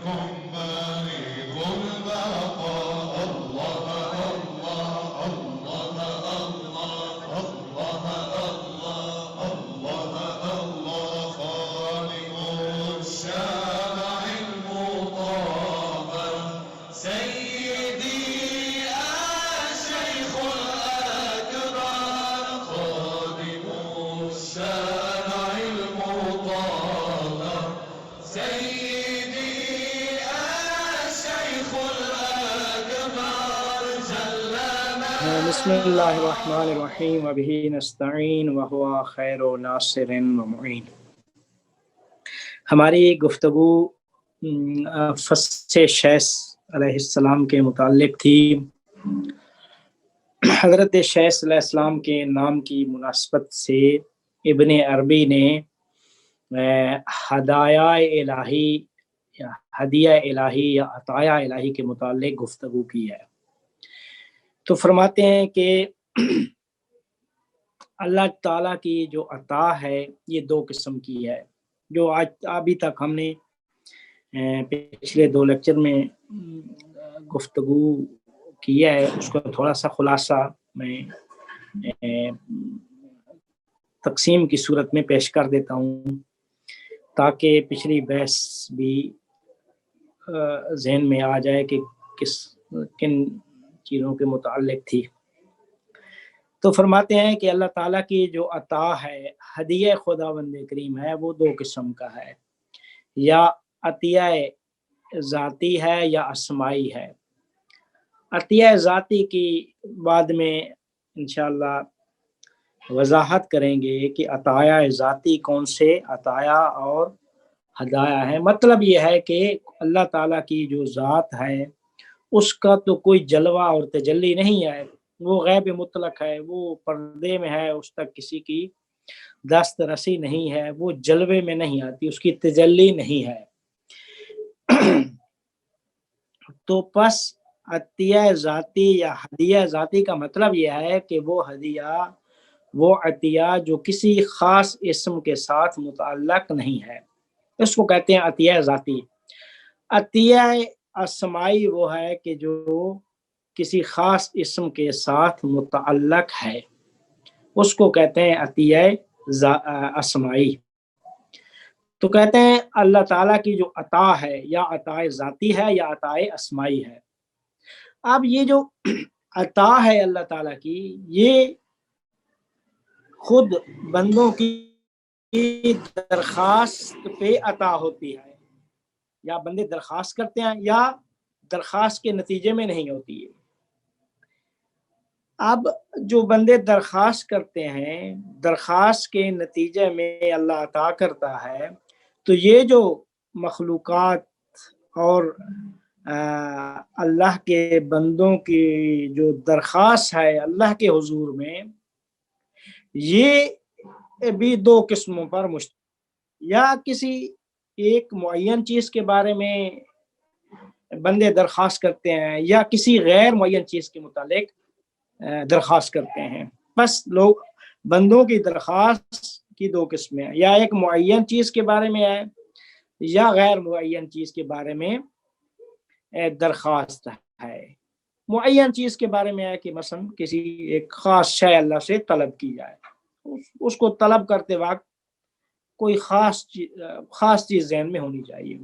مالك البقاء الله الله الله الله الله الله خالق الشرع المطهر سيدي الشيخ الأكبر خادم الشرع المطهر سيدي الشيخ الأكبر جل بسم اللہ الرحمن الرحیم وبہ نستعین وہو خیر ناصر ومعین۔ ہماری گفتگو فصل شیس علیہ السلام کے متعلق تھی۔ حضرت شیس علیہ السلام کے نام کی مناسبت سے ابن عربی نے ہدایہ الہی یا ہدیہ الہی یا عطایہ الہی کے متعلق گفتگو کی ہے۔ تو فرماتے ہیں کہ اللہ تعالیٰ کی جو عطا ہے یہ دو قسم کی ہے، جو آج ابھی تک ہم نے پچھلے 2 لیکچر میں گفتگو کیا ہے، اس کو تھوڑا سا خلاصہ میں تقسیم کی صورت میں پیش کر دیتا ہوں تاکہ پچھلی بحث بھی ذہن میں آ جائے کہ کن چیزوں کے متعلق تھی۔ تو فرماتے ہیں کہ اللہ تعالیٰ کی جو عطا ہے، ہدیہ خداوند کریم ہے، وہ 2 قسم کا ہے، یا عطیہ ذاتی ہے یا اسمائی ہے۔ عطیہ ذاتی کی بعد میں انشاءاللہ وضاحت کریں گے کہ عطایہ ذاتی کون سے عطایہ اور ہدایہ ہے۔ مطلب یہ ہے کہ اللہ تعالیٰ کی جو ذات ہے اس کا تو کوئی جلوہ اور تجلی نہیں ہے، وہ غیب مطلق ہے، وہ پردے میں ہے، اس تک کسی کی دسترسی نہیں ہے، وہ جلوے میں نہیں آتی، اس کی تجلی نہیں ہے۔ تو پس عطیہ ذاتی یا ہدیہ ذاتی کا مطلب یہ ہے کہ وہ ہدیہ، وہ عطیہ جو کسی خاص اسم کے ساتھ متعلق نہیں ہے، اس کو کہتے ہیں عطیہ ذاتی۔ عطیہ اسمائی وہ ہے کہ جو کسی خاص اسم کے ساتھ متعلق ہے، اس کو کہتے ہیں عطیہ اسمائی۔ تو کہتے ہیں اللہ تعالیٰ کی جو عطا ہے یا عطا ذاتی ہے یا عطا اسمائی ہے۔ اب یہ جو عطا ہے اللہ تعالیٰ کی، یہ خود بندوں کی درخواست پہ عطا ہوتی ہے، یا بندے درخواست کرتے ہیں یا درخواست کے نتیجے میں نہیں ہوتی ہے۔ اب جو بندے درخواست کرتے ہیں، درخواست کے نتیجے میں اللہ عطا کرتا ہے، تو یہ جو مخلوقات اور اللہ کے بندوں کی جو درخواست ہے اللہ کے حضور میں، یہ بھی 2 قسموں پر مشتمل، یا کسی ایک معین چیز کے بارے میں بندے درخواست کرتے ہیں یا کسی غیر معین چیز کے متعلق درخواست کرتے ہیں۔ بس لوگ بندوں کی درخواست کی 2 قسمیں ہیں، یا ایک معین چیز کے بارے میں ہے یا غیر معین چیز کے بارے میں درخواست ہے۔ معین چیز کے بارے میں ہے کہ مثلا کسی ایک خاص شے اللہ سے طلب کی جائے، اس کو طلب کرتے وقت کوئی خاص چیز ذہن میں ہونی چاہیے۔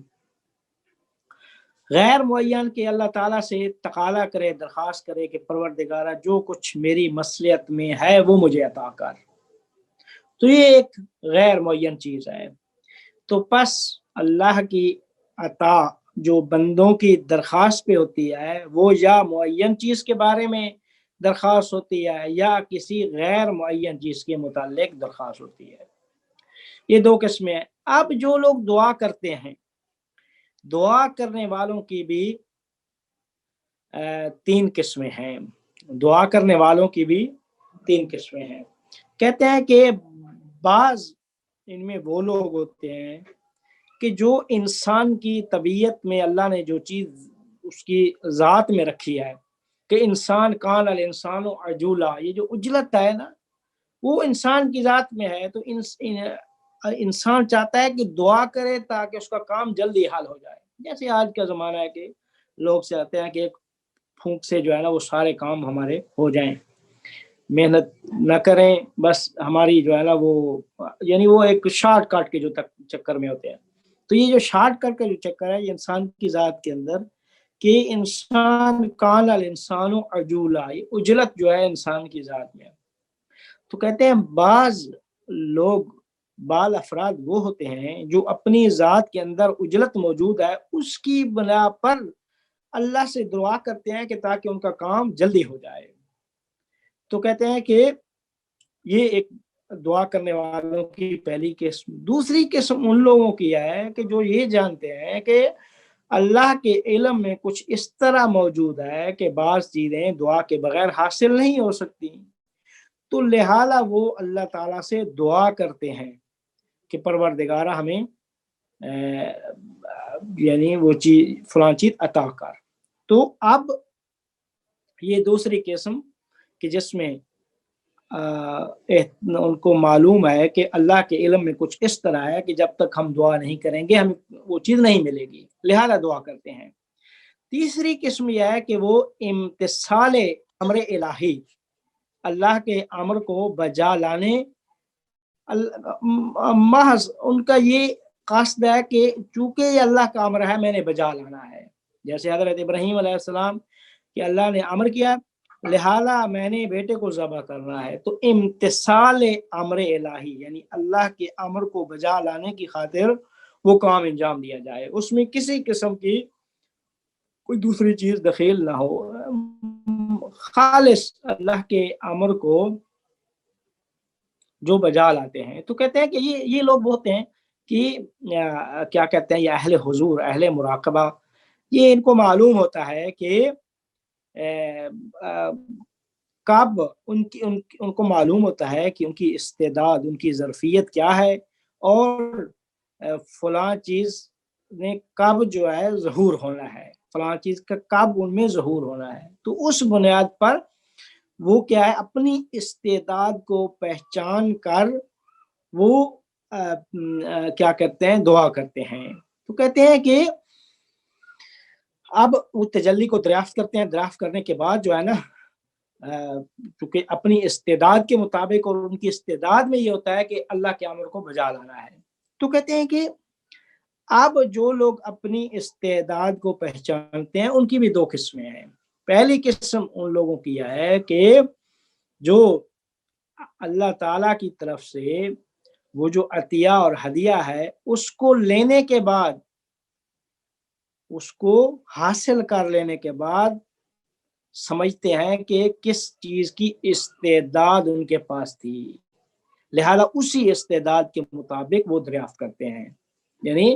غیر معین کہ اللہ تعالیٰ سے تقاضا کرے، درخواست کرے کہ پروردگارہ جو کچھ میری مصلحت میں ہے وہ مجھے عطا کر، تو یہ ایک غیر معین چیز ہے۔ تو پس اللہ کی عطا جو بندوں کی درخواست پہ ہوتی ہے، وہ یا معین چیز کے بارے میں درخواست ہوتی ہے یا کسی غیر معین چیز کے متعلق درخواست ہوتی ہے۔ یہ 2 قسمیں ہیں۔ اب جو لوگ دعا کرتے ہیں، دعا کرنے والوں کی بھی 3 قسمیں ہیں۔ دعا کرنے والوں کی بھی 3 قسمیں ہیں۔ کہتے ہیں کہ بعض ان میں وہ لوگ ہوتے ہیں کہ جو انسان کی طبیعت میں اللہ نے جو چیز اس کی ذات میں رکھی ہے کہ انسان کان الانسان عجولا، یہ جو عجلت ہے نا وہ انسان کی ذات میں ہے، تو انسان چاہتا ہے کہ دعا کرے تاکہ اس کا کام جلدی حل ہو جائے. جیسے آج کا زمانہ ہے کہ لوگ چاہتے ہیں کہ ایک پھونک سے جو ہے نا وہ سارے کام ہمارے ہو جائیں, محنت نہ کریں, بس ہماری جو ہے نا وہ یعنی وہ ایک شارٹ کٹ کے جو چکر میں ہوتے ہیں. تو یہ جو شارٹ کٹ کا جو چکر ہے یہ انسان کی ذات کے اندر کہ انسان کان الانسان عجولا, یہ عجلت جو ہے انسان کی ذات میں. تو کہتے ہیں بعض افراد وہ ہوتے ہیں جو اپنی ذات کے اندر عجلت موجود ہے, اس کی بنا پر اللہ سے دعا کرتے ہیں کہ تاکہ ان کا کام جلدی ہو جائے. تو کہتے ہیں کہ یہ ایک دعا کرنے والوں کی پہلی قسم. دوسری قسم ان لوگوں کی ہے کہ جو یہ جانتے ہیں کہ اللہ کے علم میں کچھ اس طرح موجود ہے کہ بعض چیزیں دعا کے بغیر حاصل نہیں ہو سکتی, تو لہٰذا وہ اللہ تعالیٰ سے دعا کرتے ہیں کہ پروردگارہ ہمیں یعنی وہ چیز فلاں چیز عطا کر. تو اب یہ دوسری قسم کہ جس میں ان کو معلوم ہے کہ اللہ کے علم میں کچھ اس طرح ہے کہ جب تک ہم دعا نہیں کریں گے ہمیں وہ چیز نہیں ملے گی, لہذا دعا کرتے ہیں. تیسری قسم یہ ہے کہ وہ امتثال امر الہی, اللہ کے امر کو بجا لانے, محض ان کا یہ قصد ہے کہ چونکہ یہ اللہ کا امر ہے میں نے بجا لانا ہے. جیسے حضرت ابراہیم علیہ السلام کہ اللہ نے امر کیا لہذا میں نے بیٹے کو ذبح کرنا ہے, تو امتثال امر الہی یعنی اللہ کے امر کو بجا لانے کی خاطر وہ کام انجام دیا جائے, اس میں کسی قسم کی کوئی دوسری چیز دخیل نہ ہو, خالص اللہ کے امر کو جو بجا لاتے ہیں. تو کہتے ہیں کہ یہ لوگ ہوتے ہیں کہ کیا کہتے ہیں یہ اہل حضور, اہل مراقبہ. یہ ان کو معلوم ہوتا ہے کہ کب ان کو معلوم ہوتا ہے کہ ان کی استعداد, ان کی ظرفیت کیا ہے, اور فلاں چیز نے کب جو ہے ظہور ہونا ہے, فلاں چیز کا کب ان میں ظہور ہونا ہے. تو اس بنیاد پر وہ کیا ہے اپنی استعداد کو پہچان کر وہ کیا کرتے ہیں دعا کرتے ہیں. تو کہتے ہیں کہ اب وہ تجلی کو دریافت کرتے ہیں, دریافت کرنے کے بعد جو ہے نا چونکہ اپنی استعداد کے مطابق, اور ان کی استعداد میں یہ ہوتا ہے کہ اللہ کے امر کو بجا لانا ہے. تو کہتے ہیں کہ اب جو لوگ اپنی استعداد کو پہچانتے ہیں ان کی بھی دو قسمیں ہیں. پہلی قسم ان لوگوں کی ہے کہ جو اللہ تعالیٰ کی طرف سے وہ جو عطیہ اور ہدیہ ہے اس کو لینے کے بعد, اس کو حاصل کر لینے کے بعد سمجھتے ہیں کہ کس چیز کی استعداد ان کے پاس تھی, لہذا اسی استعداد کے مطابق وہ دریافت کرتے ہیں, یعنی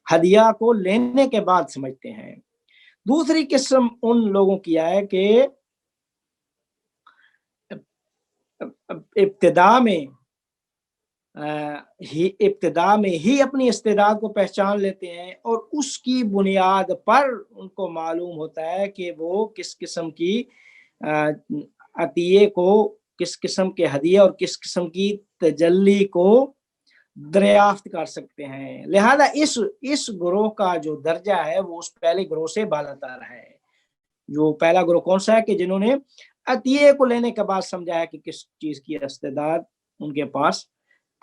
ہدیہ کو لینے کے بعد سمجھتے ہیں. دوسری قسم ان لوگوں کی ہے کہ ابتدا میں ہی اپنی استعداد کو پہچان لیتے ہیں, اور اس کی بنیاد پر ان کو معلوم ہوتا ہے کہ وہ کس قسم کی عطیے کو, کس قسم کے ہدیے اور کس قسم کی تجلی کو دریافت کر سکتے ہیں. لہذا اس گروہ کا جو درجہ ہے وہ اس پہلے گروہ سے بالاتر ہے. جو پہلا گروہ کون سا ہے کہ جنہوں نے عطیے کو لینے کے بعد سمجھا ہے کہ کس چیز کی استعداد ان کے پاس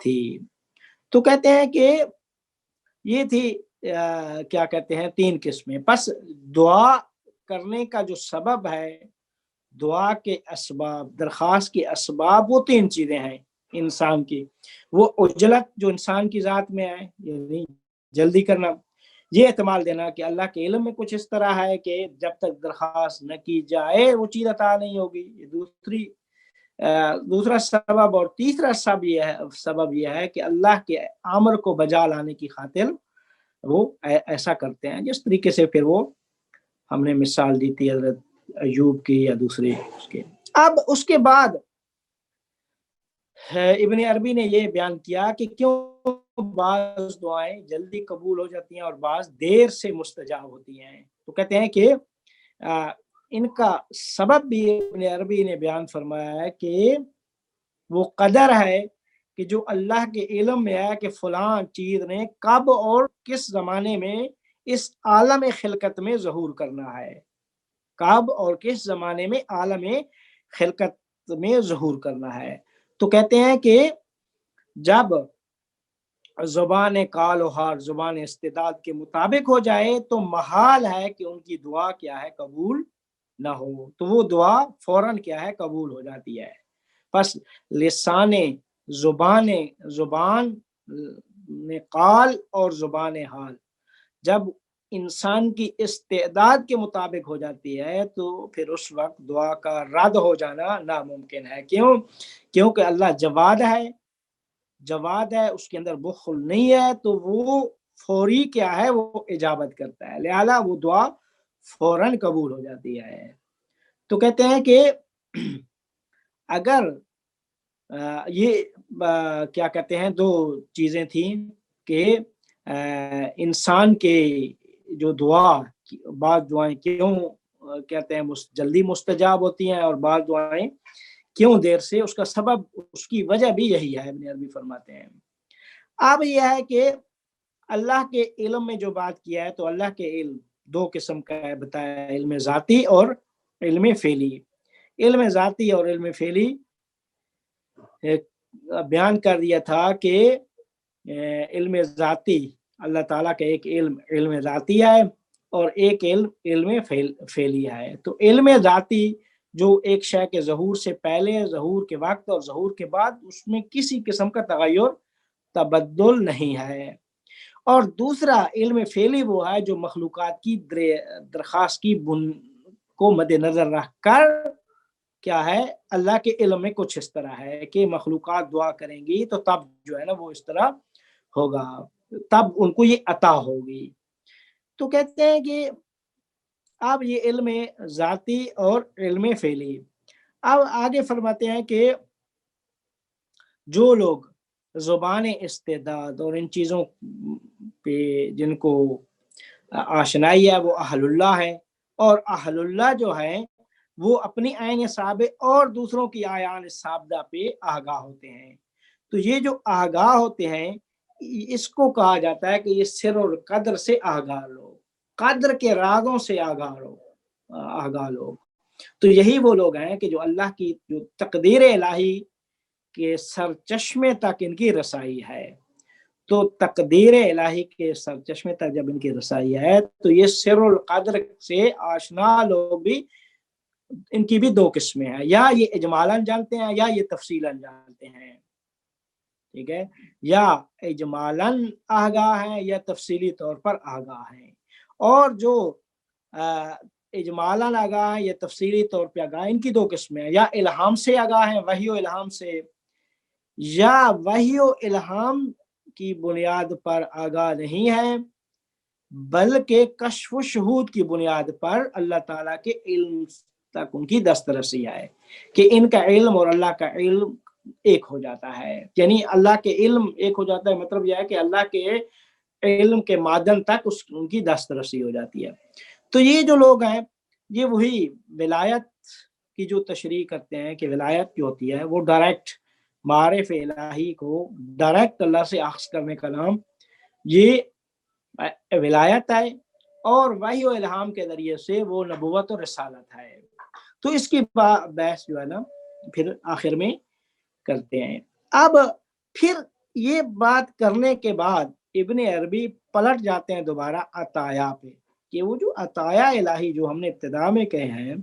تھی. تو کہتے ہیں کہ یہ تھی کیا کہتے ہیں تین قسمیں. پس دعا کرنے کا جو سبب ہے, دعا کے اسباب, درخواست کے اسباب, وہ تین چیزیں ہیں انسان کی. وہ عجلت جو انسان کی ذات میں ہے, یعنی جلدی کرنا, یہ احتمال دینا کہ اللہ کے علم میں کچھ اس طرح ہے کہ جب تک درخواست نہ کی جائے وہ چیز عطا نہیں ہوگی, یہ دوسرا سبب. اور تیسرا سبب یہ ہے کہ اللہ کے امر کو بجا لانے کی خاطر وہ ایسا کرتے ہیں, جس طریقے سے پھر وہ ہم نے مثال دی تھی حضرت ایوب کی یا دوسرے اس کے. اب اس کے بعد ابن عربی نے یہ بیان کیا کہ کیوں بعض دعائیں جلدی قبول ہو جاتی ہیں اور بعض دیر سے مستجاب ہوتی ہیں. تو کہتے ہیں کہ ان کا سبب بھی ابن عربی نے بیان فرمایا ہے کہ وہ قدر ہے کہ جو اللہ کے علم میں ہے کہ فلاں چیز نے کب اور کس زمانے میں اس عالم خلقت میں ظہور کرنا ہے، کب اور کس زمانے میں عالم خلقت میں ظہور کرنا ہے۔ تو کہتے ہیں کہ جب زبان قال و حال، زبان استعداد کے مطابق ہو جائے تو محال ہے کہ ان کی دعا کیا ہے، قبول نہ ہو، تو وہ دعا فوراً کیا ہے، قبول ہو جاتی ہے۔ پس لسان زبان قال اور زبان حال جب انسان کی استعداد کے مطابق ہو جاتی ہے تو پھر اس وقت دعا کا رد ہو جانا ناممکن ہے۔ کیونکہ اللہ جواد ہے، اس کے اندر بخل نہیں ہے، تو وہ فوری کیا ہے، وہ اجابت کرتا ہے، لہذا وہ دعا فوراً قبول ہو جاتی ہے۔ تو کہتے ہیں کہ اگر یہ کیا کہتے ہیں، دو چیزیں تھیں کہ انسان کے جو بعض دعائیں کیوں کہتے ہیں جلدی مستجاب ہوتی ہیں اور بعض دعائیں کیوں دیر سے، اس کا سبب، اس کی وجہ بھی یہی ہے، ابن عربی فرماتے ہیں۔ اب یہ ہے کہ اللہ کے علم میں جو بات کیا ہے، تو اللہ کے علم دو قسم کا ہے بتایا، علم ذاتی اور علم فعلی۔ علم ذاتی اور علم فعلی بیان کر دیا تھا کہ علم ذاتی اللہ تعالیٰ کا ایک علم ذاتی ہے اور ایک علم فعلی ہے۔ تو علم ذاتی جو ایک شے کے ظہور سے پہلے، ظہور کے وقت اور ظہور کے بعد اس میں کسی قسم کا تغیر، تبدل نہیں ہے، اور دوسرا علم فعلی وہ ہے جو مخلوقات کی درخواست کی کو مد نظر رکھ کر کیا ہے، اللہ کے علم میں کچھ اس طرح ہے کہ مخلوقات دعا کریں گی تو تب جو ہے نا وہ اس طرح ہوگا، تب ان کو یہ عطا ہوگی۔ تو کہتے ہیں کہ اب یہ علم ذاتی اور علم فعلی، اب آگے فرماتے ہیں کہ جو لوگ زبان استعداد اور ان چیزوں پہ جن کو آشنائی ہے وہ اہل اللہ ہے، اور اہل اللہ جو ہے وہ اپنی عین ثابت اور دوسروں کی عیان ثابتہ پہ آگاہ ہوتے ہیں۔ تو یہ جو آگاہ ہوتے ہیں اس کو کہا جاتا ہے کہ یہ سر اور قدر سے آگاہ لوگ، قدر کے رازوں سے آگاہ لوگ۔ تو یہی وہ لوگ ہیں کہ جو اللہ کی جو تقدیر الہی کے سرچشمے تک ان کی رسائی ہے، تو تقدیر الہی کے سرچشمے تک جب ان کی رسائی ہے تو یہ سر القدر سے آشنا لوگ بھی، ان کی بھی دو قسمیں ہیں، یا یہ اجمالاً جانتے ہیں یا یہ تفصیلاً جانتے ہیں، ٹھیک ہے، یا اجمالاً آگاہ ہیں یا تفصیلی طور پر آگاہ ہیں۔ اور جو اجمالاً آگاہ ہیں یا تفصیلی طور پہ آگاہ، ان کی دو قسمیں ہیں، یا الہام سے آگاہ ہیں، وحی و الہام سے، یا وحی و الہام کی بنیاد پر آگاہ نہیں ہے بلکہ کشف و شہود کی بنیاد پر اللہ تعالیٰ کے علم تک ان کی دسترسی ہے، کہ ان کا علم اور اللہ کا علم ایک ہو جاتا ہے، یعنی اللہ کے علم ایک ہو جاتا ہے، مطلب یہ ہے کہ اللہ کے علم کے معدن تک ان کی دسترسی ہو جاتی ہے۔ تو یہ جو لوگ ہیں یہ وہی ولایت کی جو تشریح کرتے ہیں کہ ولایت جو ہوتی ہے وہ ڈائریکٹ معارف الہی کو ڈائریکٹ اللہ سے اخذ کرنے کا نام یہ ولایت ہے، اور وحی و الہام کے ذریعے سے وہ نبوت و رسالت ہے۔ تو اس کی بحث جو ہے نا پھر آخر میں کرتے ہیں۔ اب پھر یہ بات کرنے کے بعد ابن عربی پلٹ جاتے ہیں دوبارہ عطایا پہ، کہ وہ جو عطایا الہی جو ہم نے ابتدا میں کہے ہیں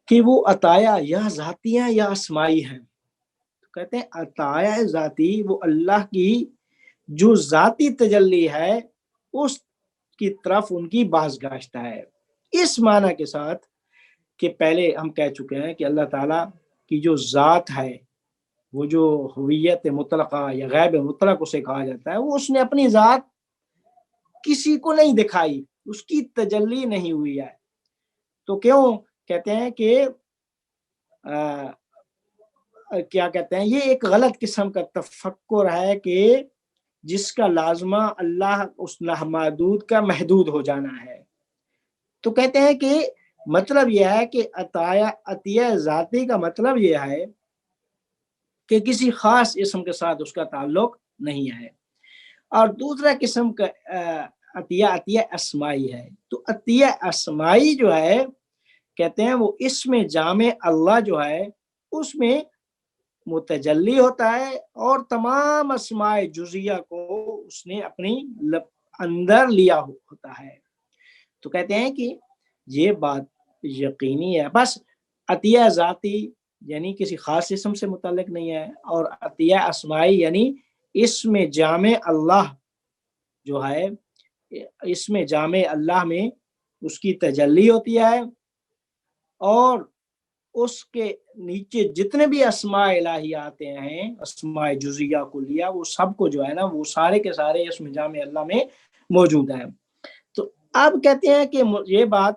کہ وہ عطایا یا ذاتی ہیں یا اسمائی ہیں، تو کہتے ہیں عطایا ذاتی وہ اللہ کی جو ذاتی تجلی ہے اس کی طرف ان کی بازگشت ہے، اس معنی کے ساتھ کہ پہلے ہم کہہ چکے ہیں کہ اللہ تعالیٰ کی جو ذات ہے، وہ جو ہویت مطلقہ یا غیب مطلق اسے کہا جاتا ہے، وہ اس نے اپنی ذات کسی کو نہیں دکھائی، اس کی تجلی نہیں ہوئی ہے۔ تو کیوں کہتے ہیں کہ کیا کہتے ہیں، یہ ایک غلط قسم کا تفکر ہے کہ جس کا لازمہ اللہ اس محدود کا محدود ہو جانا ہے۔ تو کہتے ہیں کہ مطلب یہ ہے کہ عطیہ ذاتی کا مطلب یہ ہے کہ کسی خاص اسم کے ساتھ اس کا تعلق نہیں ہے۔ اور دوسرا قسم کا عطیہ اسمائی ہے۔ تو عطیہ اسمائی جو ہے کہتے ہیں وہ اسم جامع اللہ جو ہے اس میں متجلی ہوتا ہے اور تمام اسماء جزیہ کو اس نے اپنی اندر لیا ہوتا ہے۔ تو کہتے ہیں کہ یہ بات یقینی ہے۔ بس عطیہ ذاتی یعنی کسی خاص اسم سے متعلق نہیں ہے، اور عطیہ اسمائی یعنی اسم جامع اللہ جو ہے، اسم جامع اللہ میں اس کی تجلی ہوتی ہے، اور اس کے نیچے جتنے بھی اسماء الہی آتے ہیں، اسماء جزیہ کلیہ، وہ سب کو جو ہے نا وہ سارے کے سارے اسم جامع اللہ میں موجود ہیں۔ تو اب کہتے ہیں کہ یہ بات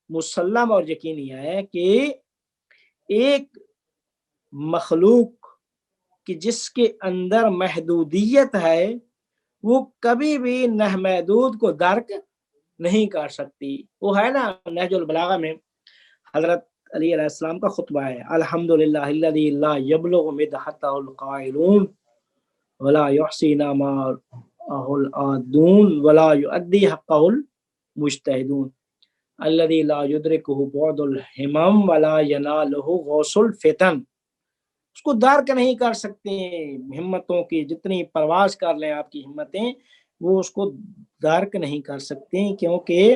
مسلم اور یقینی ہے کہ ایک مخلوق کہ جس کے اندر محدودیت ہے وہ کبھی بھی نامحدود کو درک نہیں کر سکتی۔ وہ ہے نا نہج البلاغہ میں حضرت علی علیہ السلام کا خطبہ ہے، الحمدللہ الذی لا یبلغ مدحتہ القائلون ولا یحصی نعماءہ العادون ولا یؤدی حقہ المجتہدون الذی لا یدرکہ بعد الہمم ولا ینالہ غوث الفتن۔ اس کو درک نہیں کر سکتے، ہمتوں کی جتنی پرواز کر لیں آپ کی ہمتیں، وہ اس کو درک نہیں کر سکتے، کیونکہ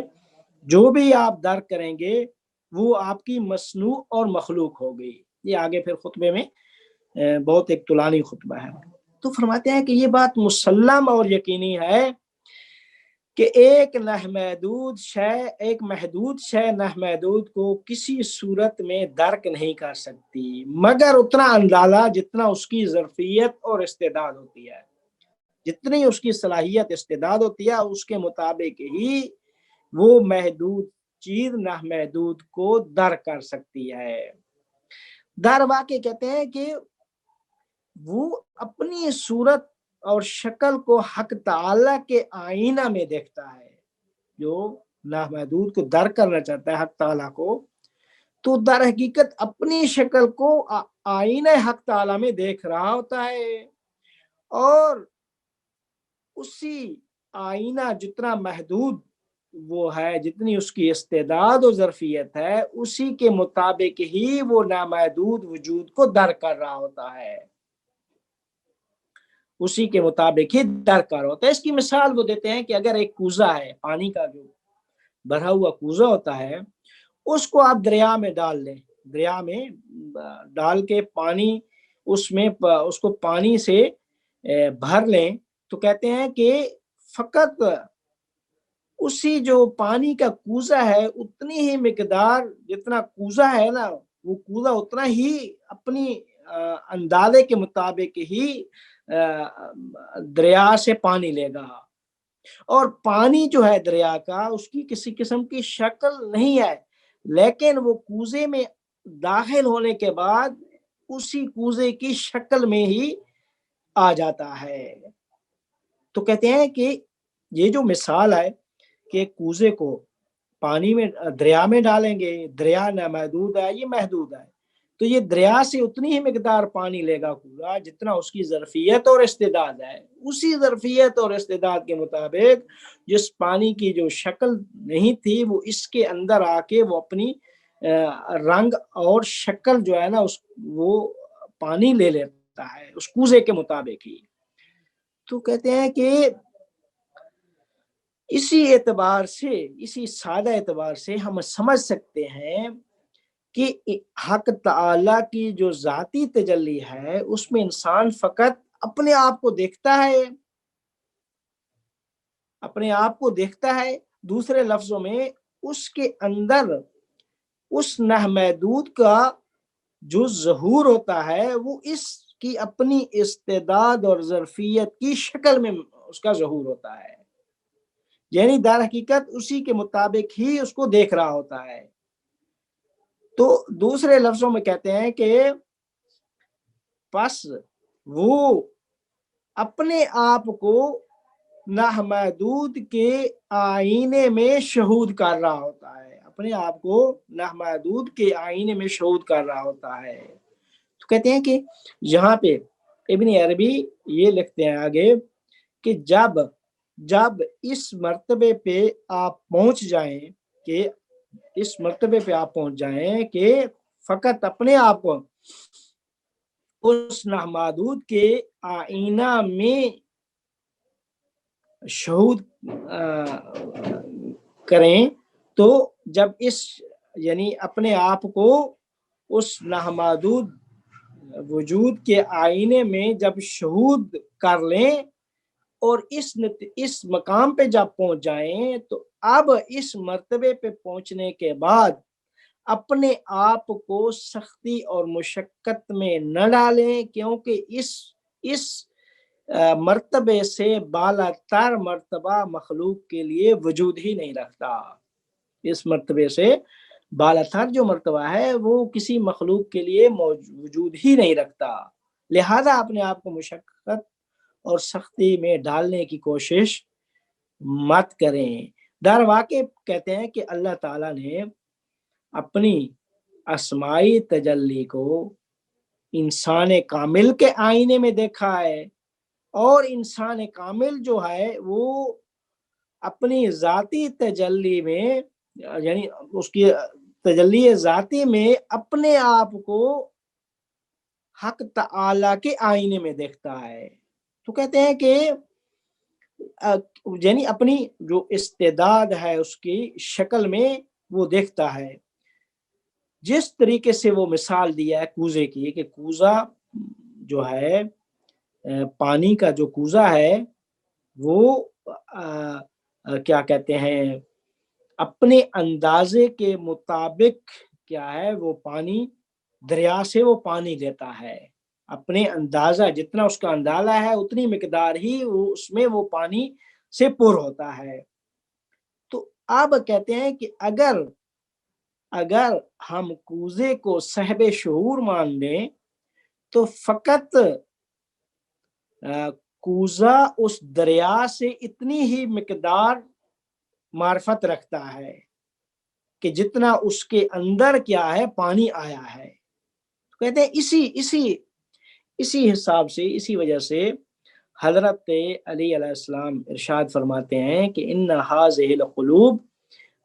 جو بھی آپ درک کریں گے وہ آپ کی مصنوع اور مخلوق ہو گئی۔ یہ آگے پھر خطبے میں بہت ایک طولانی خطبہ ہے۔ تو فرماتے ہیں کہ یہ بات مسلم اور یقینی ہے کہ ایک محدود شے نامحدود کو کسی صورت میں درک نہیں کر سکتی مگر اتنا اندازہ جتنا اس کی ظرفیت اور استعداد ہوتی ہے، جتنی اس کی صلاحیت استعداد ہوتی ہے اس کے مطابق ہی وہ محدود چیز نامحدود کو درک کر سکتی ہے۔ در واقع کہتے ہیں کہ وہ اپنی صورت اور شکل کو حق تعالی کے آئینہ میں دیکھتا ہے۔ جو نامحدود کو درک کرنا چاہتا ہے حق تعالی کو، تو در حقیقت اپنی شکل کو آئینہ حق تعالی میں دیکھ رہا ہوتا ہے، اور اسی آئینہ جتنا محدود وہ ہے، جتنی اس کی استعداد و ظرفیت ہے، اسی کے مطابق ہی وہ نامحدود وجود کو درک کر رہا ہوتا ہے، اسی کے مطابق ہی درک کر رہا ہوتا ہے۔ اس کی مثال وہ دیتے ہیں کہ اگر ایک کوزہ ہے، پانی کا جو بھرا ہوا کوزہ ہوتا ہے، اس کو آپ دریا میں ڈال لیں، دریا میں ڈال کے پانی اس کو پانی سے بھر لیں، تو کہتے ہیں کہ فقط اسی جو پانی کا کوزہ ہے اتنی ہی مقدار جتنا کوزہ ہے نا، وہ کوزہ اتنا ہی اپنی اندازے کے مطابق ہی دریا سے پانی لے گا، اور پانی جو ہے دریا کا اس کی کسی قسم کی شکل نہیں ہے، لیکن وہ کوزے میں داخل ہونے کے بعد اسی کوزے کی شکل میں ہی آ جاتا ہے۔ تو کہتے ہیں کہ یہ جو مثال ہے کہ کوزے کو پانی میں دریا میں ڈالیں گے، دریا نامحدود ہے، یہ محدود ہے، تو یہ دریا سے اتنی ہی مقدار پانی لے گا کوزہ جتنا اس کی ظرفیت اور استعداد ہے، اسی ظرفیت اور استعداد کے مطابق جس پانی کی جو شکل نہیں تھی وہ اس کے اندر آ کے وہ اپنی رنگ اور شکل جو ہے نا وہ پانی لے لیتا ہے اس کوزے کے مطابق ہی۔ تو کہتے ہیں کہ اسی اعتبار سے، اسی سادہ اعتبار سے ہم سمجھ سکتے ہیں کہ حق تعالی کی جو ذاتی تجلی ہے اس میں انسان فقط اپنے آپ کو دیکھتا ہے، اپنے آپ کو دیکھتا ہے، دوسرے لفظوں میں اس کے اندر اس نامحدود کا جو ظہور ہوتا ہے وہ اس کی اپنی استعداد اور ظرفیت کی شکل میں اس کا ظہور ہوتا ہے، یعنی در حقیقت اسی کے مطابق ہی اس کو دیکھ رہا ہوتا ہے۔ تو دوسرے لفظوں میں کہتے ہیں کہ پس وہ اپنے آپ کو نامحدود کے آئینے میں شہود کر رہا ہوتا ہے، اپنے آپ کو نامحدود کے آئینے میں شہود کر رہا ہوتا ہے۔ تو کہتے ہیں کہ یہاں پہ ابن عربی یہ لکھتے ہیں آگے کہ جب اس مرتبے پہ آپ پہنچ جائیں کہ فقط اپنے آپ کو اس نامحدود کے آئینہ میں شہود کریں، تو جب یعنی اپنے آپ کو اس نامحدود وجود کے آئینے میں جب شہود کر لیں اور اس مقام پہ جب پہنچ جائیں، تو اب اس مرتبے پہ پہنچنے کے بعد اپنے آپ کو سختی اور مشقت میں نہ ڈالیں، کیونکہ اس مرتبے سے بالا تر مرتبہ مخلوق کے لیے وجود ہی نہیں رکھتا۔ اس مرتبے سے بالا تر جو مرتبہ ہے وہ کسی مخلوق کے لیے وجود ہی نہیں رکھتا، لہذا اپنے آپ کو مشقت اور سختی میں ڈالنے کی کوشش مت کریں۔ در واقع کہتے ہیں کہ اللہ تعالیٰ نے اپنی اسمائی تجلی کو انسان کامل کے آئینے میں دیکھا ہے، اور انسان کامل جو ہے وہ اپنی ذاتی تجلی میں، یعنی اس کی تجلی ذاتی میں اپنے آپ کو حق تعالی کے آئینے میں دیکھتا ہے۔ تو کہتے ہیں کہ یعنی اپنی جو استعداد ہے اس کی شکل میں وہ دیکھتا ہے۔ جس طریقے سے وہ مثال دیا ہے کوزے کی، کہ کوزہ جو ہے پانی کا جو کوزہ ہے وہ کیا کہتے ہیں اپنے اندازے کے مطابق کیا ہے وہ پانی دریا سے وہ پانی لیتا ہے، اپنے اندازہ جتنا اس کا اندازہ ہے اتنی مقدار ہی اس میں وہ پانی سے پر ہوتا ہے۔ تو اب کہتے ہیں کہ اگر ہم کوزے کو صاحب شعور مان لیں تو فقط کوزہ اس دریا سے اتنی ہی مقدار معرفت رکھتا ہے کہ جتنا اس کے اندر کیا ہے پانی آیا ہے۔ تو کہتے ہیں اسی حساب سے، اسی وجہ سے حضرت علی علیہ السلام ارشاد فرماتے ہیں کہ ان هذه القلوب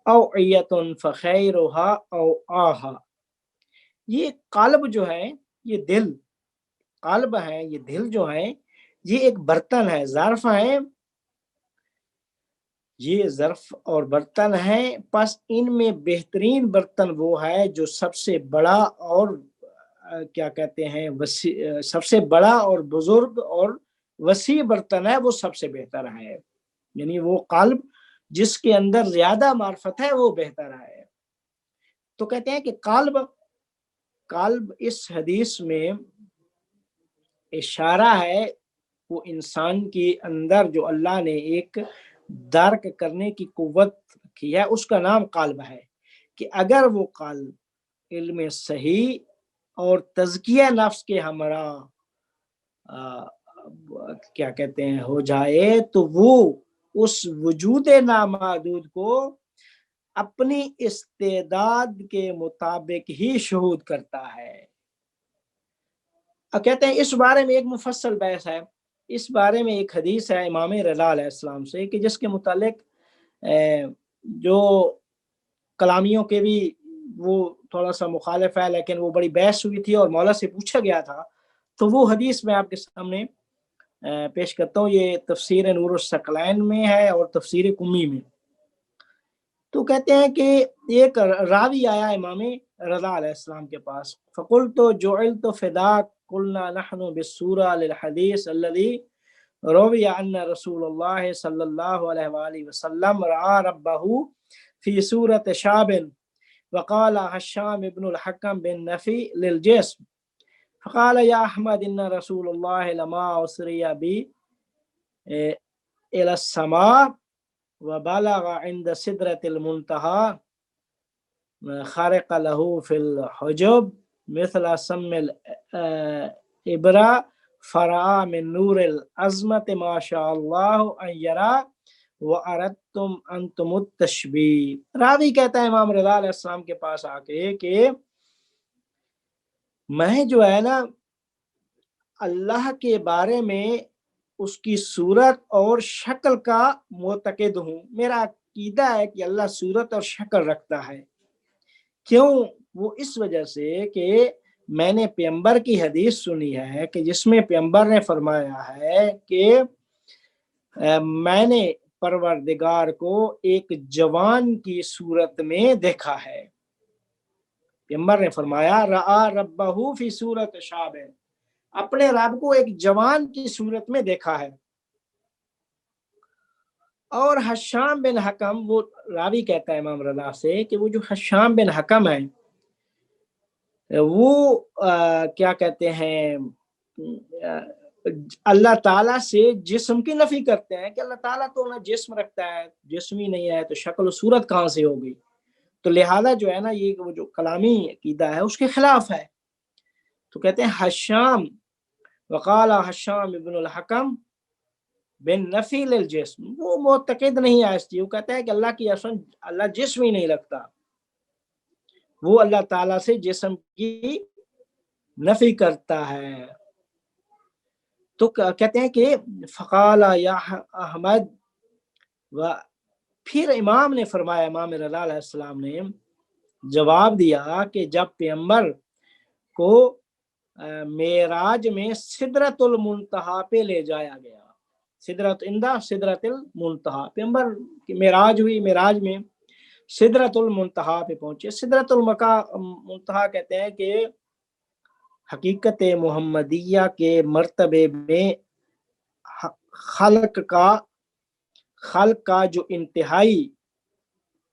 اوعیۃ فخیرها اوعاها، یہ قلب جو ہے، یہ دل، قلب ہے، یہ دل جو ہے، یہ ایک برتن ہے، ظرف ہے، یہ ظرف اور برتن ہے، پس ان میں بہترین برتن وہ ہے جو سب سے بڑا اور کیا کہتے ہیں سب سے بڑا اور بزرگ اور وسیع برتن ہے، وہ سب سے بہتر ہے، یعنی وہ قلب جس کے اندر زیادہ معرفت ہے وہ بہتر ہے۔ تو کہتے ہیں کہ قلب اس حدیث میں اشارہ ہے وہ انسان کے اندر جو اللہ نے ایک درک کرنے کی قوت رکھی ہے، اس کا نام قلب ہے، کہ اگر وہ قلب علم صحیح اور تزکیہ نفس کے ہمراہ کیا کہتے ہیں ہو جائے تو وہ اس وجود نامحدود کو اپنی استعداد کے مطابق ہی شہود کرتا ہے۔ اور کہتے ہیں اس بارے میں ایک مفصل بحث ہے، اس بارے میں ایک حدیث ہے امام رضا علیہ السلام سے کہ جس کے متعلق جو کلامیوں کے بھی وہ تھوڑا سا مخالف ہے، لیکن وہ بڑی بحث ہوئی تھی اور مولا سے پوچھا گیا تھا، تو وہ حدیث میں آپ کے سامنے پیش کرتا ہوں۔ یہ تفسیر نور الثقلین میں ہے اور تفسیر قمی میں۔ تو کہتے ہیں کہ ایک راوی آیا امام رضا علیہ السلام کے پاس، فقلت جعلت فداک قلنا نحن بالسورة للحديث الذي روي أن رسول الله صلى الله عليه وآله وسلم رأى ربه في سورة شاب، وقال هشام بن الحكم بن نفي للجسم، فقال يا أحمد إن رسول الله لما أسري بي إلى السماء وبلغ عند سدرة المنتهى خرق له في الحجب مثل سم الإبرة فرأى من نور العظمة ما شاء الله أن يرى وأردتم أنتم التشبيه۔ راوی کہتا ہے امام رضا علیہ السلام کے پاس آ کے کہ میں جو ہے نا اللہ کے بارے میں اس کی صورت اور شکل کا معتقد ہوں. میرا عقیدہ ہے کہ اللہ صورت اور شکل رکھتا ہے. کیوں؟ وہ اس وجہ سے کہ میں نے پیغمبر کی حدیث سنی ہے کہ جس میں پیغمبر نے فرمایا ہے کہ میں نے پروردگار کو ایک جوان کی صورت میں دیکھا ہے. پیغمبر نے فرمایا رآ ربہ فی صورت شاب، اپنے رب کو ایک جوان کی صورت میں دیکھا ہے. اور حشام بن حکم، وہ راوی کہتا ہے امام رضا سے کہ وہ جو حشام بن حکم ہے وہ کیا کہتے ہیں اللہ تعالیٰ سے جسم کی نفی کرتے ہیں کہ اللہ تعالیٰ تو نہ جسم رکھتا ہے، جسم ہی نہیں ہے تو شکل و صورت کہاں سے ہوگی. تو لہذا جو ہے نا یہ وہ جو کلامی عقیدہ ہے اس کے خلاف ہے. تو کہتے ہیں حشام وقال حشام ابن الحکم بن نفی للجسم، وہ معتقد نہیں ہے اس چیز، وہ کہتا ہے کہ اللہ کی اصل اللہ جسم ہی نہیں رکھتا، وہ اللہ تعالیٰ سے جسم کی نفی کرتا ہے. تو کہتے ہیں کہ فقال یا احمد، و پھر امام نے فرمایا، امام رضا علیہ السلام نے جواب دیا کہ جب پیغمبر کو معراج میں سدرۃ المنتہا پہ لے جایا گیا، سدرۃ عندہ سدرۃ المنتہا، پیغمبر کی معراج ہوئی، معراج میں سدرۃ المنتہا پہ پہنچے. سدرۃ المنتہا کہتے ہیں کہ حقیقت محمدیہ کے مرتبے میں خلق کا جو انتہائی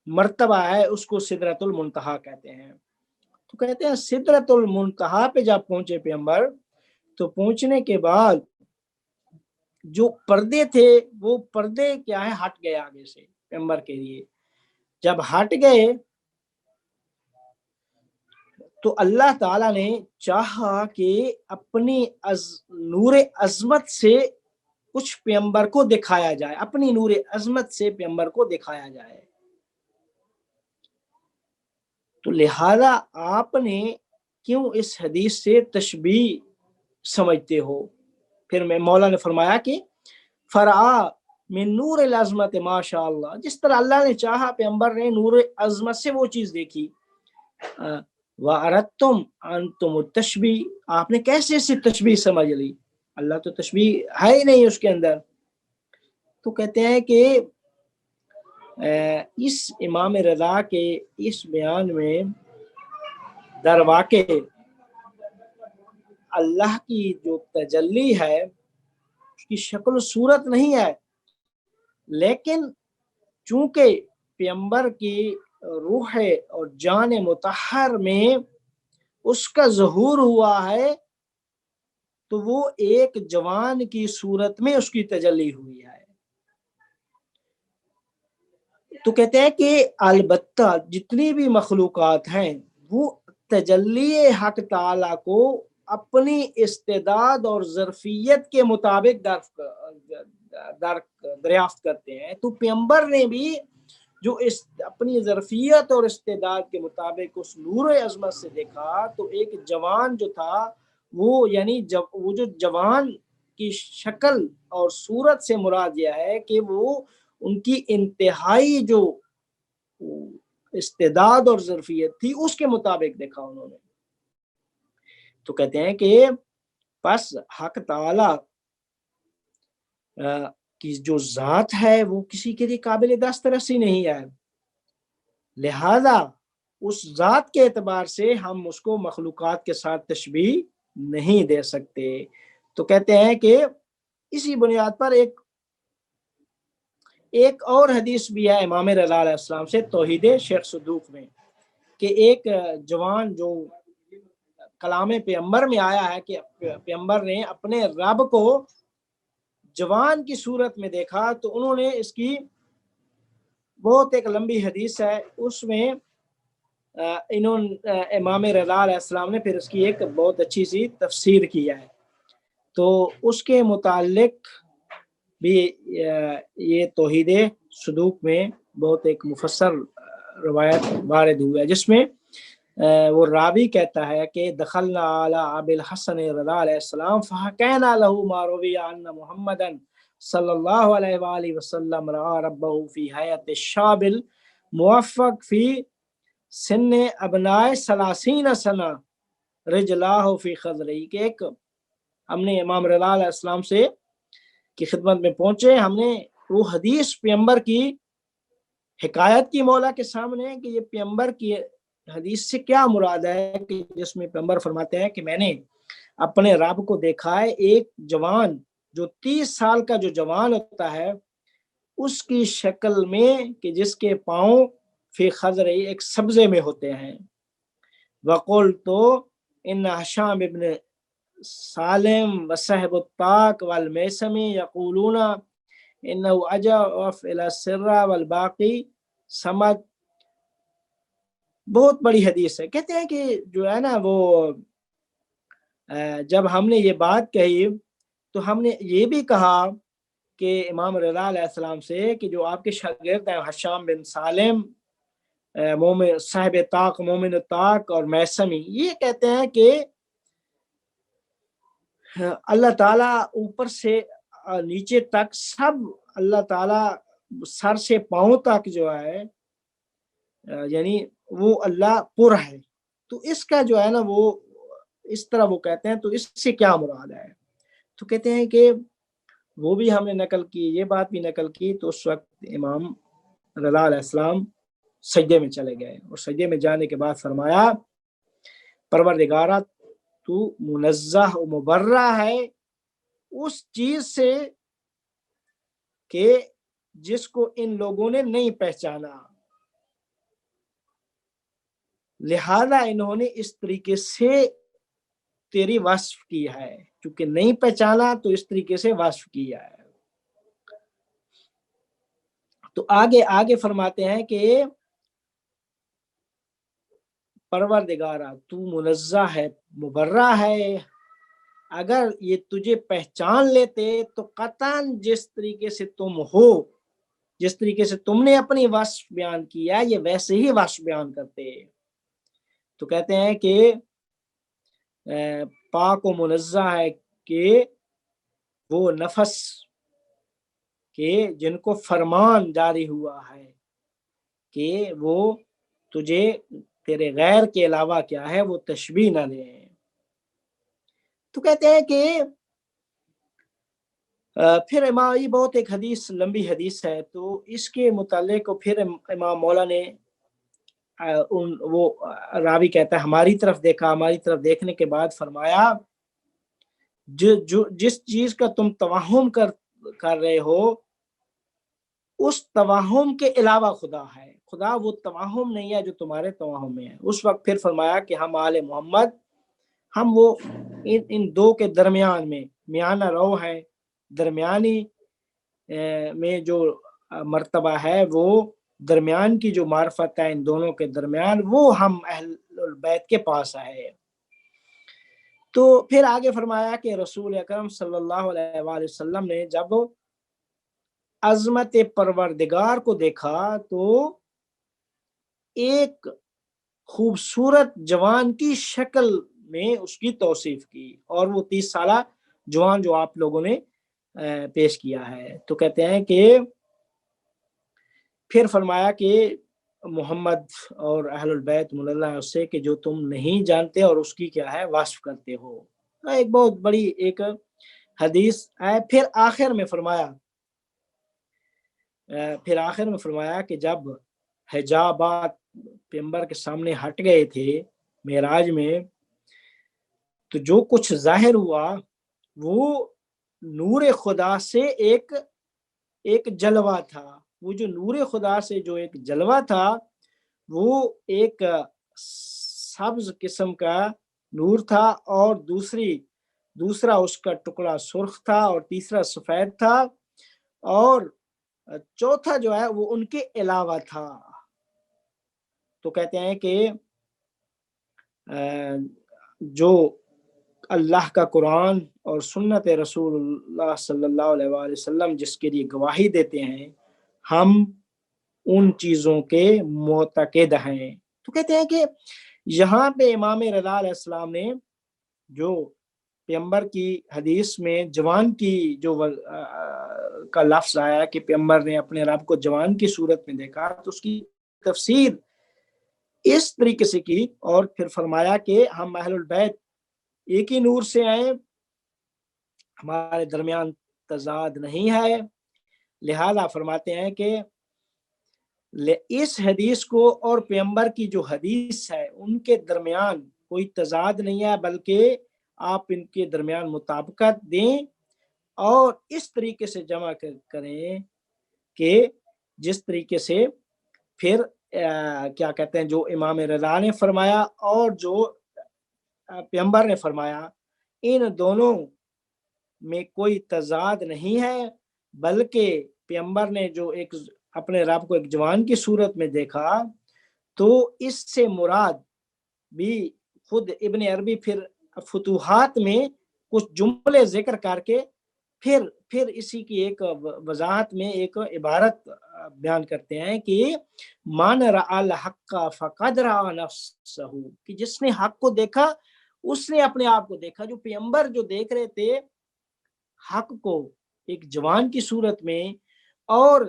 مرتبہ ہے اس کو سدرۃ المنتہا کہتے ہیں. تو کہتے ہیں سدرۃ المنتہا پہ جب پہنچے پیغمبر تو پہنچنے کے بعد جو پردے تھے وہ پردے کیا ہے ہٹ گئے آگے سے پیغمبر کے لیے. جب ہٹ گئے تو اللہ تعالیٰ نے چاہا کہ اپنی نور عظمت سے کچھ پیغمبر کو دکھایا جائے، اپنی نور عظمت سے پیغمبر کو دکھایا جائے. تو لہذا آپ نے کیوں اس حدیث سے تشبیہ سمجھتے ہو؟ پھر میں مولا نے فرمایا کہ فرآ من نور العظمت ماشاء اللہ، جس طرح اللہ نے چاہا پیغمبر نے نور عظمت سے وہ چیز دیکھی. وَأَرَدْتُمْ أَنْتُمُ التَّشْبِيهِ، آپ نے کیسے اس سے تشبیہ سمجھ لی؟ اللہ تو تشبیہ ہے ہی نہیں اس کے اندر. تو کہتے ہیں کہ اس امام رضا کے اس بیان میں در واقع اللہ کی جو تجلی ہے اس کی شکل و صورت نہیں ہے، لیکن چونکہ پیغمبر کی روح اور جان مطہر میں اس کا ظہور ہوا ہے تو وہ ایک جوان کی صورت میں اس کی تجلی ہوئی ہے. تو کہتے ہیں کہ البتہ جتنی بھی مخلوقات ہیں وہ تجلی حق تعالیٰ کو اپنی استعداد اور ظرفیت کے مطابق دریافت کرتے ہیں. تو پیغمبر نے بھی جو اپنی ظرفیت اور استعداد کے مطابق اس نور عظمت سے دیکھا تو ایک جوان جو تھا وہ یعنی وہ جو جوان کی شکل اور صورت سے مراد یہ ہے کہ وہ ان کی انتہائی جو استعداد اور ظرفیت تھی اس کے مطابق دیکھا انہوں نے. تو کہتے ہیں کہ پس حق تعالی کی جو ذات ہے وہ کسی کے لیے قابل دسترسی نہیں ہے، لہذا اس ذات کے اعتبار سے ہم اس کو مخلوقات کے ساتھ تشبیہ نہیں دے سکتے. تو کہتے ہیں کہ اسی بنیاد پر ایک اور حدیث بھی ہے امام رضا علیہ السلام سے توحید شیخ صدوق میں کہ ایک جوان جو کلام پیغمبر میں آیا ہے کہ پیغمبر نے اپنے رب کو جوان کی صورت میں دیکھا، تو انہوں نے اس کی بہت ایک لمبی حدیث ہے، اس میں امام رضا علیہ السلام نے پھر اس کی ایک بہت اچھی سی تفسیر کی ہے. تو اس کے متعلق بھی یہ توحید صدوق میں بہت ایک مفصل روایت وارد ہوا ہے جس میں وہ راوی کہتا ہے کہ دخلنا علی ابی الحسن رضا علیہ السلام فحکینا لہ ما روی ان محمدا صلی اللہ علیہ وآلہ وسلم رأى ربہ فی حیات الشاب الموفق فی سن ابناء 30 سنہ رجلاہ فی خضری، کہ ایک ہم نے امام رضا علیہ السلام سے کی خدمت میں پہنچے، ہم نے وہ حدیث پیغمبر کی حکایت کی مولا کے سامنے کہ یہ پیغمبر کی حدیث سے کیا مراد ہے، کہ جس میں پیغمبر فرماتے ہیں کہ میں نے اپنے رب کو دیکھا ہے ایک جوان جو 30 سال کا جو جوان ہوتا ہے اس کی شکل میں کہ جس کے پاؤں فی خضر ایک سبزے میں ہوتے ہیں۔ وقل تو ان ہشام ابن سالم وصحب الطاق والمیسمی یقولون انه اجوف الى السر والباقی سمد، بہت بڑی حدیث ہے۔ کہتے ہیں کہ جو ہے نا وہ جب ہم نے یہ بات کہی تو ہم نے یہ بھی کہا کہ امام رضا علیہ السلام سے کہ جو آپ کے شاگرد ہیں ہشام بن سالم مومن صاحب طاق مومن طاق اور میسمی، یہ کہتے ہیں کہ اللہ تعالیٰ اوپر سے نیچے تک سب اللہ تعالیٰ سر سے پاؤں تک جو ہے یعنی وہ اللہ پر ہے، تو اس کا جو ہے نا وہ اس طرح وہ کہتے ہیں، تو اس سے کیا مراد ہے؟ تو کہتے ہیں کہ وہ بھی ہم نے نقل کی، یہ بات بھی نقل کی، تو اس وقت امام رضا علیہ السلام سجدے میں چلے گئے، اور سجدے میں جانے کے بعد فرمایا پروردگارہ تو منزہ و مبرہ ہے اس چیز سے کہ جس کو ان لوگوں نے نہیں پہچانا، لہذا انہوں نے اس طریقے سے تیری وصف کی ہے، چونکہ نہیں پہچانا تو اس طریقے سے وصف کیا ہے۔ تو آگے فرماتے ہیں کہ پروردگارہ تو منزہ ہے مبرہ ہے، اگر یہ تجھے پہچان لیتے تو قطعاً جس طریقے سے تم ہو، جس طریقے سے تم نے اپنی وصف بیان کیا یہ ویسے ہی وصف بیان کرتے۔ تو کہتے ہیں کہ پاک و منزہ ہے کہ وہ نفس کہ جن کو فرمان جاری ہوا ہے کہ وہ تجھے تیرے غیر کے علاوہ کیا ہے وہ تشبیہ نہ لیں۔ تو کہتے ہیں کہ پھر امام، یہ بہت ایک حدیث لمبی حدیث ہے، تو اس کے متعلق پھر امام مولا نے وہ راوی کہتا ہے ہماری طرف دیکھا، ہماری طرف دیکھنے کے بعد فرمایا جس چیز کا تم توہم کر رہے ہو اس توہم کے علاوہ خدا ہے، خدا وہ توہم نہیں ہے جو تمہارے توہم میں ہے۔ اس وقت پھر فرمایا کہ ہم آل محمد، ہم وہ ان دو کے درمیان میں میانہ رو ہے، درمیانی میں جو مرتبہ ہے وہ درمیان کی جو معرفت ہے ان دونوں کے درمیان، وہ ہم اہل البیت کے پاس ہے۔ تو پھر آگے فرمایا کہ رسول اکرم صلی اللہ علیہ وآلہ وسلم نے جب عظمت پروردگار کو دیکھا تو ایک خوبصورت جوان کی شکل میں اس کی توصیف کی، اور وہ 30 سالہ جوان جو آپ لوگوں نے پیش کیا ہے۔ تو کہتے ہیں کہ پھر فرمایا کہ محمد اور اہل البیت من اللہ اس سے کہ جو تم نہیں جانتے اور اس کی کیا ہے وصف کرتے ہو، ایک بہت بڑی ایک حدیث ہے۔ پھر آخر میں فرمایا کہ جب حجابات پیغمبر کے سامنے ہٹ گئے تھے معراج میں، تو جو کچھ ظاہر ہوا وہ نور خدا سے ایک جلوہ تھا۔ وہ جو نور خدا سے جو ایک جلوہ تھا وہ ایک سبز قسم کا نور تھا، اور دوسرا اس کا ٹکڑا سرخ تھا، اور تیسرا سفید تھا، اور چوتھا جو ہے وہ ان کے علاوہ تھا۔ تو کہتے ہیں کہ جو اللہ کا قرآن اور سنت رسول اللہ صلی اللہ علیہ وآلہ وسلم جس کے لیے گواہی دیتے ہیں، ہم ان چیزوں کے معتقد ہیں۔ تو کہتے ہیں کہ یہاں پہ امام رضا علیہ السلام نے جو پیغمبر کی حدیث میں جوان کی جو کا لفظ آیا کہ پیغمبر نے اپنے رب کو جوان کی صورت میں دیکھا، تو اس کی تفسیر اس طریقے سے کی اور پھر فرمایا کہ ہم اہل البیت ایک ہی نور سے آئے، ہمارے درمیان تضاد نہیں ہے، لہذا فرماتے ہیں کہ اس حدیث کو اور پیغمبر کی جو حدیث ہے ان کے درمیان کوئی تضاد نہیں ہے، بلکہ آپ ان کے درمیان مطابقت دیں اور اس طریقے سے جمع کریں کہ جس طریقے سے پھر کیا کہتے ہیں جو امام رضا نے فرمایا اور جو پیغمبر نے فرمایا، ان دونوں میں کوئی تضاد نہیں ہے، بلکہ پیغمبر نے جو ایک اپنے رب کو ایک جوان کی صورت میں دیکھا، تو اس سے مراد بھی خود ابن عربی پھر فتوحات میں کچھ جملے ذکر کر کے پھر اسی کی ایک وضاحت میں ایک عبارت بیان کرتے ہیں کہ من رأى الحق فقد رأى نفسہ، کہ جس نے حق کو دیکھا اس نے اپنے آپ کو دیکھا۔ جو پیغمبر جو دیکھ رہے تھے حق کو ایک جوان کی صورت میں، اور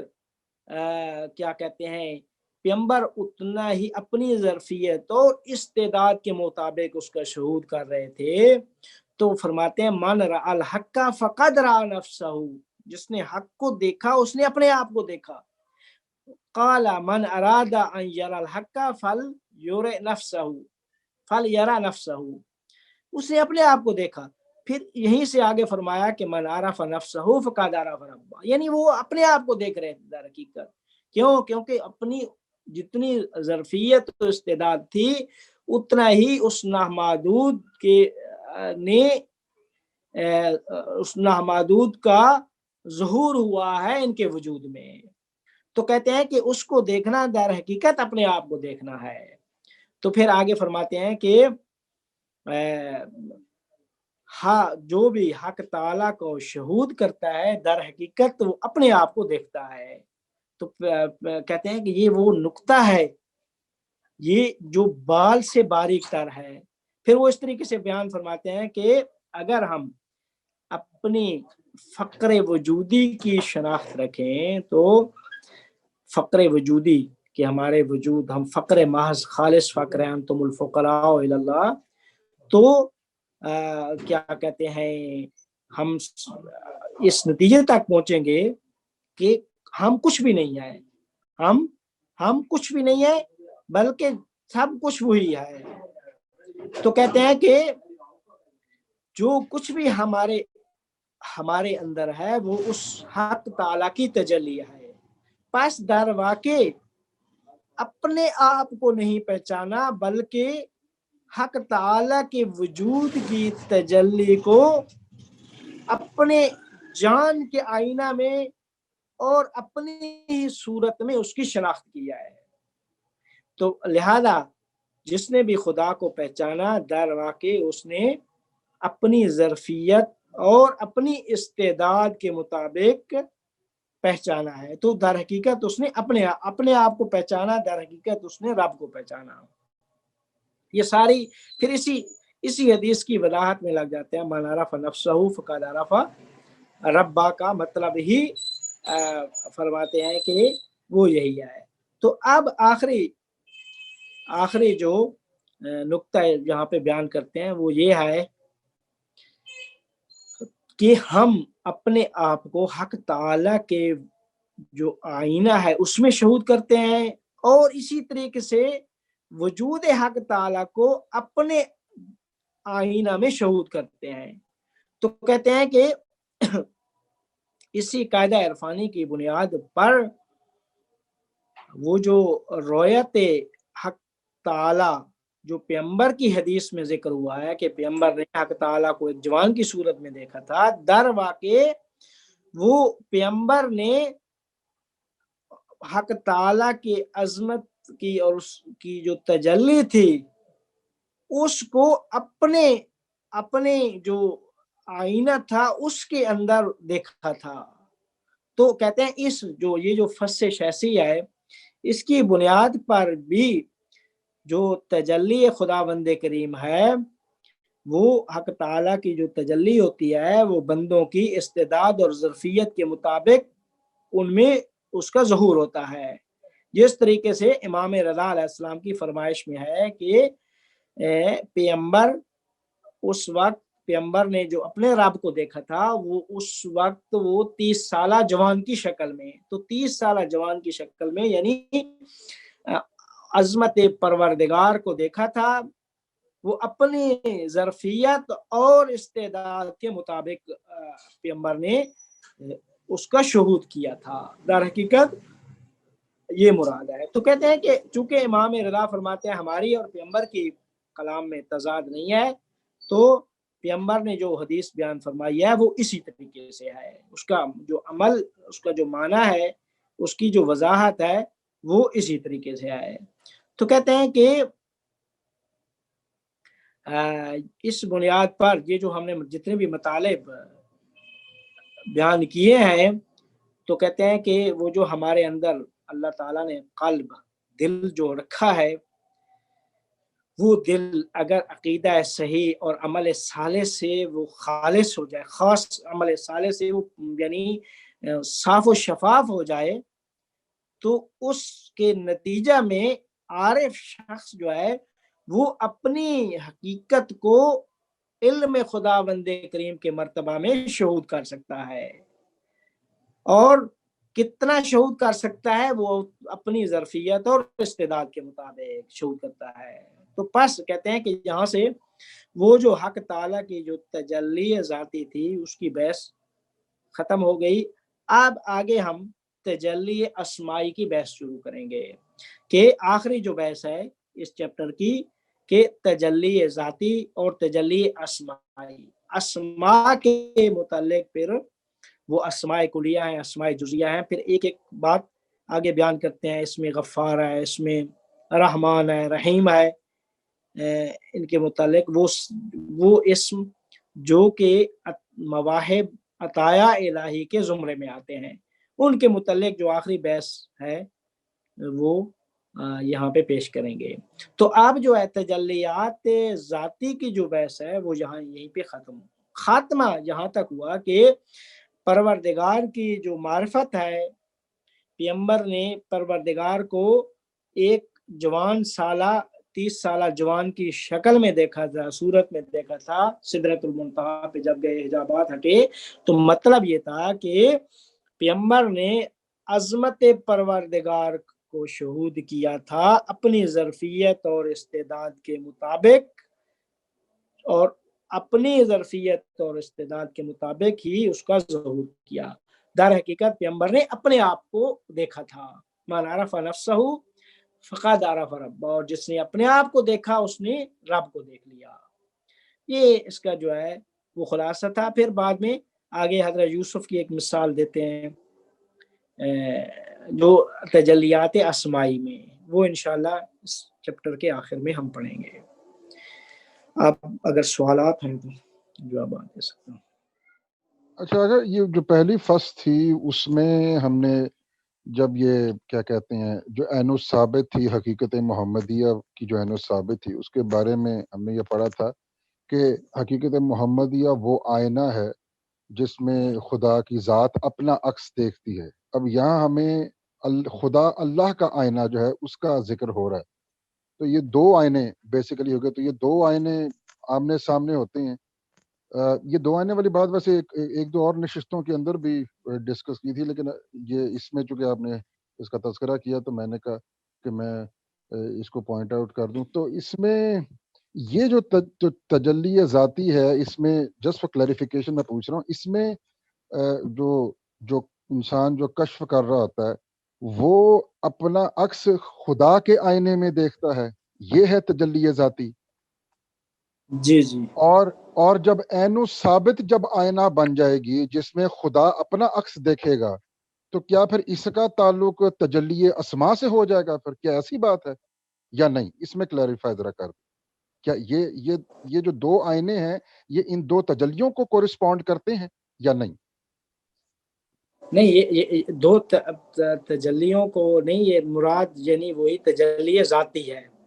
کیا کہتے ہیں پیغمبر اتنا ہی اپنی ظرفیت اور استعداد کے مطابق اس کا شہود کر رہے تھے، تو فرماتے ہیں من رأى الحق فقد رأى نفسہ، جس نے حق کو دیکھا اس نے اپنے آپ کو دیکھا۔ قال من اراد ان يرى الحق فليرى نفسہ، اس نے اپنے آپ کو دیکھا۔ پھر یہیں سے آگے فرمایا کہ من عرف نفسہ فقد عرف ربہ، یعنی وہ اپنے آپ کو دیکھ رہے تھے در حقیقت۔ کیونکہ اپنی جتنی ظرفیت و استعداد تھی اتنا ہی اس نامحدود کے نے اس نامحدود کا ظہور ہوا ہے ان کے وجود میں۔ تو کہتے ہیں کہ اس کو دیکھنا در حقیقت اپنے آپ کو دیکھنا ہے۔ تو پھر آگے فرماتے ہیں کہ جو بھی حق تعالیٰ کو شہود کرتا ہے در حقیقت وہ اپنے آپ کو دیکھتا ہے۔ تو کہتے ہیں کہ یہ وہ نقطہ ہے، یہ جو بال سے باریک تر ہے۔ پھر وہ اس طریقے سے بیان فرماتے ہیں کہ اگر ہم اپنی فقر وجودی کی شناخت رکھیں تو فقر وجودی کہ ہمارے وجود ہم فقر محض خالص فقر ہیں، انتم الفقراء الی اللہ، تو کیا کہتے ہیں ہم اس نتیجے تک پہنچیں گے کہ ہم کچھ بھی نہیں ہیں، ہم کچھ بھی نہیں ہیں بلکہ سب کچھ وہی ہے۔ تو کہتے ہیں کہ جو کچھ بھی ہمارے اندر ہے وہ اس حق تعالیٰ کی تجلی ہے، پس در واقع اپنے آپ کو نہیں پہچانا بلکہ حق تعالیٰ کے وجود کی تجلی کو اپنے جان کے آئینہ میں اور اپنی ہی صورت میں اس کی شناخت کیا ہے۔ تو لہذا جس نے بھی خدا کو پہچانا در واقع اس نے اپنی ظرفیت اور اپنی استعداد کے مطابق پہچانا ہے۔ تو در حقیقت اس نے اپنے آپ کو پہچانا، در حقیقت اس نے رب کو پہچانا۔ یہ ساری پھر اسی حدیث کی وضاحت میں لگ جاتے ہیں۔ من عرف نفسہ فقد عرف ربہ کا مطلب ہی فرماتے ہیں کہ وہ یہی ہے۔ تو اب آخری جو نقطہ یہاں پہ بیان کرتے ہیں وہ یہ ہے کہ ہم اپنے آپ کو حق تعالیٰ کے جو آئینہ ہے اس میں شہود کرتے ہیں، اور اسی طریقے سے وجود حق تعالیٰ کو اپنے آئینہ میں شہود کرتے ہیں۔ تو کہتے ہیں کہ اسی قاعدہ عرفانی کی بنیاد پر وہ جو رویت حق تعالیٰ جو پیغمبر کی حدیث میں ذکر ہوا ہے کہ پیغمبر نے حق تعالیٰ کو ایک جوان کی صورت میں دیکھا تھا، در واقع وہ پیغمبر نے حق تعالیٰ کی عظمت کی اور اس کی جو تجلی تھی اس کو اپنے جو آئینہ تھا اس کے اندر دیکھا تھا۔ تو کہتے ہیں یہ جو فص شیسی ہے اس کی بنیاد پر بھی جو تجلی خداوند کریم ہے وہ حق تعالیٰ کی جو تجلی ہوتی ہے وہ بندوں کی استعداد اور ظرفیت کے مطابق ان میں اس کا ظہور ہوتا ہے. جس طریقے سے امام رضا علیہ السلام کی فرمائش میں ہے کہ پیغمبر اس وقت پیغمبر نے جو اپنے رب کو دیکھا تھا وہ اس وقت وہ 30 سالہ جوان کی شکل میں، تو 30 سالہ جوان کی شکل میں یعنی عظمت پروردگار کو دیکھا تھا. وہ اپنی ظرفیت اور استعداد کے مطابق پیغمبر نے اس کا شہود کیا تھا. در حقیقت یہ مراد ہے. تو کہتے ہیں کہ چونکہ امام رضا فرماتے ہیں ہماری اور پیغمبر کی کلام میں تضاد نہیں ہے، تو پیغمبر نے جو حدیث بیان فرمائی ہے وہ اسی طریقے سے ہے، اس کا جو عمل، اس کا جو معنی ہے، اس کی جو وضاحت ہے وہ اسی طریقے سے ہے. تو کہتے ہیں کہ اس بنیاد پر یہ جو ہم نے جتنے بھی مطالب بیان کیے ہیں تو کہتے ہیں کہ وہ جو ہمارے اندر اللہ تعالیٰ نے قلب، دل جو رکھا ہے، وہ دل اگر عقیدہ صحیح اور عمل صالح سے وہ خالص ہو جائے، خاص عمل صالح سے وہ یعنی صاف و شفاف ہو جائے، تو اس کے نتیجہ میں عارف شخص جو ہے وہ اپنی حقیقت کو علم خداوند کریم کے مرتبہ میں شہود کر سکتا ہے. اور کتنا شہود کر سکتا ہے وہ اپنی ظرفیت اور استعداد کے مطابق شہود کرتا ہے. تو پس کہتے ہیں کہ یہاں سے وہ جو حق تعالیٰ کی جو تجلی ذاتی تھی اس کی بحث ختم ہو گئی. اب آگے ہم تجلی اسمائی کی بحث شروع کریں گے کہ آخری جو بحث ہے اس چیپٹر کی کہ تجلی ذاتی اور تجلی اسمائی. اسماء کے متعلق پھر وہ اسماء کلیہ ہیں، اسماء جزیہ ہیں، پھر ایک ایک بات آگے بیان کرتے ہیں. اس میں غفار ہے، اس میں رحمان ہے، رحیم ہے. ان کے متعلق وہ اسم جو کہ مواہب عطایا الہی کے زمرے میں آتے ہیں، ان کے متعلق جو آخری بحث ہے وہ یہاں پہ پیش کریں گے. تو اب جو ہے تجلیات ذاتی کی جو بحث ہے وہ یہیں پہ خاتمہ یہاں تک ہوا کہ پروردگار کی جو معرفت ہے، پیغمبر نے پروردگار کو ایک جوان سالہ 30 سالہ جوان کی شکل میں دیکھا تھا، صورت میں دیکھا تھا. سدرۃ المنتہا پہ جب گئے حجابات ہٹے تو مطلب یہ تھا کہ پیغمبر نے عظمت پروردگار کو شہود کیا تھا اپنی ظرفیت اور استعداد کے مطابق، اور اپنی ظرفیت اور استعداد کے مطابق ہی اس کا ظہور کیا. در حقیقت پیغمبر نے اپنے آپ کو دیکھا تھا. من عرف نفسہ فقد عرف رب، اور جس نے اپنے آپ کو دیکھا اس نے رب کو دیکھ لیا. یہ اس کا جو ہے وہ خلاصہ تھا. پھر بعد میں آگے حضرت یوسف کی ایک مثال دیتے ہیں جو تجلیات اسمائی میں، وہ انشاءاللہ اس چیپٹر کے آخر میں ہم پڑھیں گے. آپ اگر سوالات ہیں تو جوابات دے سکتے ہیں. اچھا، اگر یہ جو پہلی فصل تھی اس میں ہم نے جب یہ کیا کہتے ہیں جو عین الثابت تھی، حقیقت محمدیہ کی جو عین الثابت تھی، اس کے بارے میں ہم نے یہ پڑھا تھا کہ حقیقت محمدیہ وہ آئینہ ہے جس میں خدا کی ذات اپنا عکس دیکھتی ہے. اب یہاں ہمیں خدا اللہ کا آئینہ جو ہے اس کا ذکر ہو رہا ہے. تو یہ دو آئینے بیسیکلی ہو گئے. تو یہ دو آئینے آمنے سامنے ہوتے ہیں. یہ دو آئینے والی بات ویسے ایک دو اور نشستوں کے اندر بھی ڈسکس کی تھی، لیکن یہ اس میں چونکہ آپ نے اس کا تذکرہ کیا تو میں نے کہا کہ میں اس کو پوائنٹ آؤٹ کر دوں. تو اس میں یہ جو تجلی ذاتی ہے، اس میں جسٹ فار کلیریفیکیشن میں پوچھ رہا ہوں، اس میں جو انسان جو کشف کر رہا ہوتا ہے وہ اپنا عکس خدا کے آئینے میں دیکھتا ہے، یہ ہے تجلی ذاتی. جی جی. اور جب عین ثابت جب آئینہ بن جائے گی جس میں خدا اپنا عکس دیکھے گا تو کیا پھر اس کا تعلق تجلی اسما سے ہو جائے گا؟ پھر کیا ایسی بات ہے یا نہیں؟ اس میں کلیریفائی ذرا کر دیں. کیا یہ جو دو آئینے ہیں یہ ان دو تجلیوں کو کورسپونڈ کرتے ہیں یا نہیں؟ نہیں، یہ دو تجلیوں کو نہیں، یہ مراد یعنی وہی تجلی ذاتی ہے.